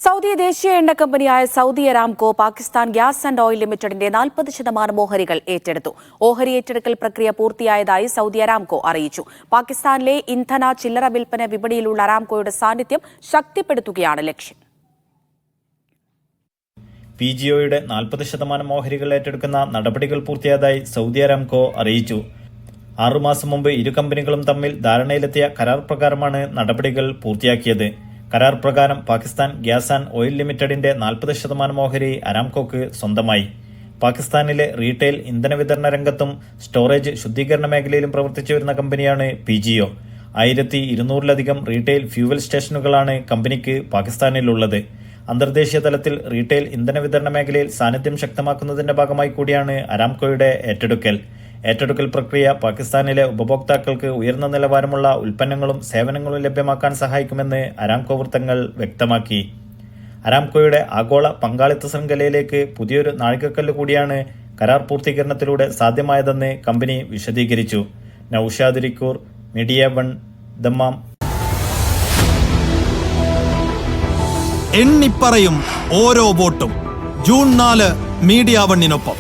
Saudi ദേശീയ എണ്ണ കമ്പനിയായ Saudi Aramco Pakistan gas and oil ലിമിറ്റഡിന്റെ 40% ഓഹരികൾ ഏറ്റെടുത്തു. ഓഹരി ഏറ്റെടുക്കൽ പ്രക്രിയ പൂർത്തിയായതായി സൗദി അരാംകോ അറിയിച്ചു. പാകിസ്ഥാനിലെ ഇന്ധന ചില്ലറ വിൽപ്പന വിപണിയിലുള്ള അരാംകോയുടെ സാന്നിധ്യം ശക്തിപ്പെടുത്തുകയാണ് ലക്ഷ്യം. PGOയുടെ 40% ഓഹരികൾ ഏറ്റെടുക്കുന്ന നടപടികൾ പൂർത്തിയായതായി സൗദി അരാംകോ അറിയിച്ചു. 6 മാസം മുമ്പ് ഇരു കമ്പനികളും തമ്മിൽ ധാരണയിലെത്തിയ കരാർ പ്രകാരമാണ് നടപടികൾ പൂർത്തിയാക്കിയത്. കരാർ പ്രകാരം പാകിസ്ഥാൻ ഗ്യാസ് ആൻഡ് ഓയിൽ ലിമിറ്റഡിന്റെ 40% ഓഹരി അരാംകോക്ക് സ്വന്തമായി. പാകിസ്ഥാനിലെ റീറ്റെയിൽ ഇന്ധന വിതരണ രംഗത്തും സ്റ്റോറേജ് ശുദ്ധീകരണ മേഖലയിലും പ്രവർത്തിച്ചു വരുന്ന കമ്പനിയാണ് PGO. 1200-ലധികം റീറ്റെയിൽ ഫ്യൂവൽ സ്റ്റേഷനുകളാണ് കമ്പനിക്ക് പാകിസ്ഥാനിലുള്ളത്. അന്തർദേശീയ തലത്തിൽ റീറ്റെയിൽ ഇന്ധന വിതരണ മേഖലയിൽ സാന്നിധ്യം ശക്തമാക്കുന്നതിന്റെ ഭാഗമായി കൂടിയാണ് അരാംകോയുടെ ഏറ്റെടുക്കൽ പ്രക്രിയ പാകിസ്ഥാനിലെ ഉപഭോക്താക്കൾക്ക് ഉയർന്ന നിലവാരമുള്ള ഉൽപ്പന്നങ്ങളും സേവനങ്ങളും ലഭ്യമാക്കാൻ സഹായിക്കുമെന്ന് അരാംകോ വൃത്തങ്ങൾ വ്യക്തമാക്കി. അരാംകോയുടെ ആഗോള പങ്കാളിത്ത ശൃംഖലയിലേക്ക് പുതിയൊരു നാഴികക്കല്ല് കൂടിയാണ് കരാർ പൂർത്തീകരണത്തിലൂടെ സാധ്യമായതെന്ന് കമ്പനി വിശദീകരിച്ചു. നൌഷാദ് റിക്കൂർ, മീഡിയ 1, ദമ്മാം. എണ്ണിപ്പറയും ഓരോ വോട്ടും. June 4 media 1-നൊപ്പം.